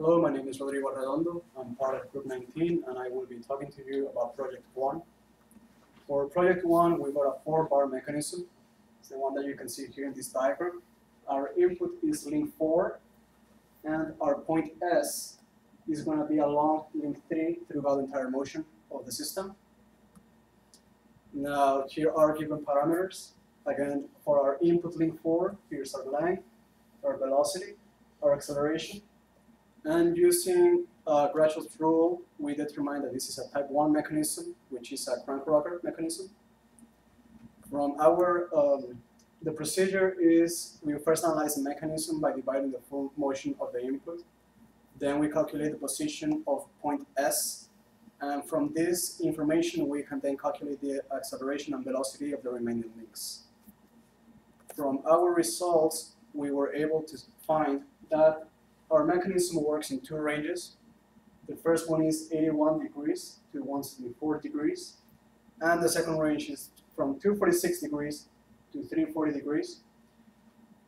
Hello, my name is Rodrigo Arredondo. I'm part of Group 19, and I will be talking to you about Project 1. For Project 1, we've got a 4-bar mechanism. It's the one that you can see here in this diagram. Our input is link 4, and our point S is going to be along link 3 throughout the entire motion of the system. Now, here are given parameters. Again, for our input link 4, here's our length, our velocity, our acceleration. And using Gratchell's rule, we determine that this is a type 1 mechanism, which is a crank rocker mechanism. From our, the procedure is we first analyze the mechanism by dividing the full motion of the input. Then we calculate the position of point S. And from this information, we can then calculate the acceleration and velocity of the remaining links. From our results, we were able to find that our mechanism works in 2 ranges. The first one is 81 degrees to 174 degrees. And the second range is from 246 degrees to 340 degrees.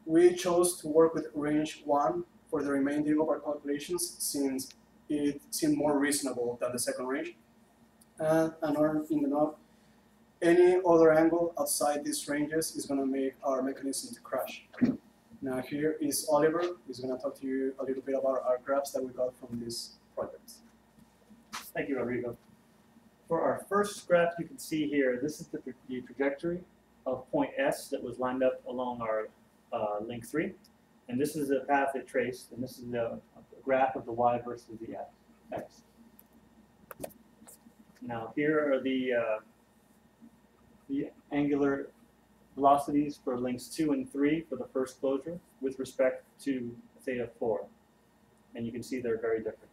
We chose to work with range 1 for the remainder of our calculations since it seemed more reasonable than the second range. And in the note, any other angle outside these ranges is going to make our mechanism to crash. Now here is Oliver, who's going to talk to you a little bit about our graphs that we got from this project. Thank you, Rodrigo. For our first graph, you can see here, this is the trajectory of point S that was lined up along our link 3. And this is the path it traced, and this is the graph of the Y versus the X. Now here are the angular velocities for links 2 and 3 for the first closure with respect to theta 4. And you can see they're very different.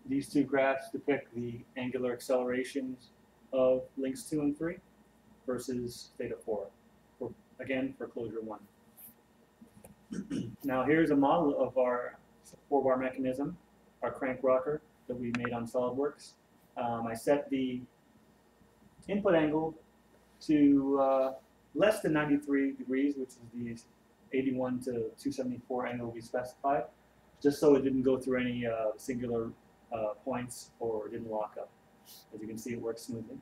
These 2 graphs depict the angular accelerations of links 2 and 3 versus theta 4, again for closure 1. Now here's a model of our 4-bar mechanism, our crank rocker that we made on SolidWorks. I set the input angle to less than 93 degrees, which is the 81 to 274 angle we specified, just so it didn't go through any singular points or didn't lock up. As you can see, it works smoothly.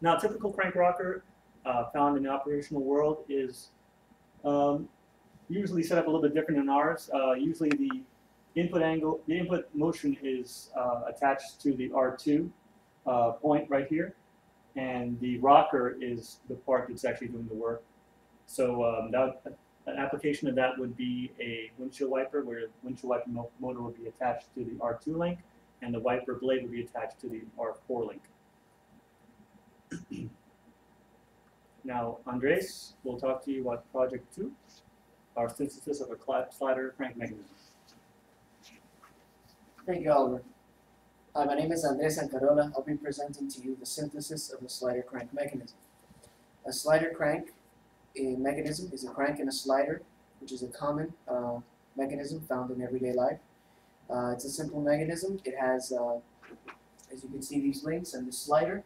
Now, a typical crank rocker found in the operational world is usually set up a little bit different than ours. Usually the input motion is attached to the R2 point right here, and the rocker is the part that's actually doing the work. So an application of that would be a windshield wiper, where the windshield wiper motor would be attached to the R2 link, and the wiper blade would be attached to the R4 link. Now, Andres will talk to you about Project 2, our synthesis of a slider crank mechanism. Thank you, Oliver. Hi, my name is Andres Ancarola. I'll be presenting to you the synthesis of a slider crank mechanism. A slider crank mechanism is a crank and a slider, which is a common mechanism found in everyday life. It's a simple mechanism. It has, as you can see, these links and the slider.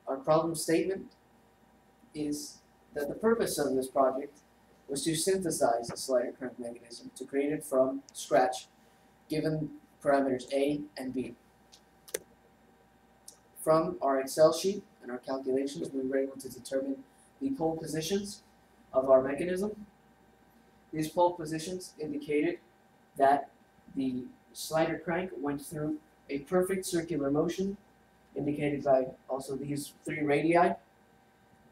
Our problem statement is that the purpose of this project was to synthesize a slider crank mechanism, to create it from scratch, given parameters A and B. From our Excel sheet and our calculations, we were able to determine the pole positions of our mechanism. These pole positions indicated that the slider crank went through a perfect circular motion, indicated by also these 3 radii.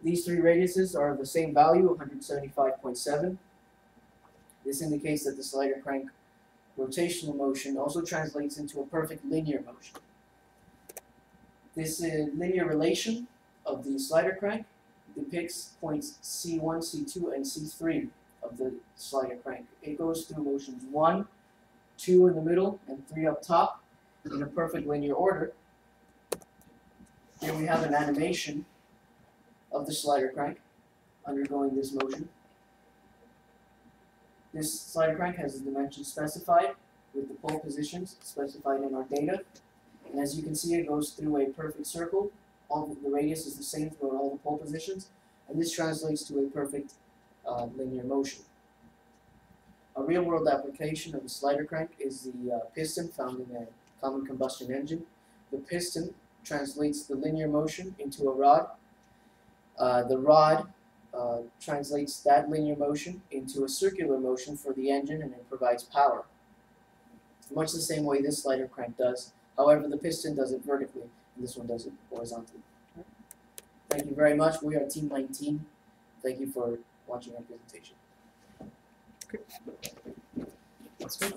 These 3 radiuses are of the same value, 175.7. This indicates that the slider crank rotational motion also translates into a perfect linear motion. This linear relation of the slider crank depicts points C1, C2, and C3 of the slider crank. It goes through motions 1, 2 in the middle, and 3 up top in a perfect linear order. Here we have an animation of the slider crank undergoing this motion. This slider crank has the dimensions specified with the pole positions specified in our data. And as you can see, it goes through a perfect circle. All the radius is the same throughout all the pole positions. And this translates to a perfect linear motion. A real-world application of a slider crank is the piston found in a common combustion engine. The piston translates the linear motion into a rod. The rod translates that linear motion into a circular motion for the engine, and it provides power. Much the same way this slider crank does. However, the piston does it vertically, and this one does it horizontally. Thank you very much. We are Team 19. Thank you for watching our presentation. That's good.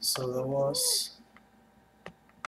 So that was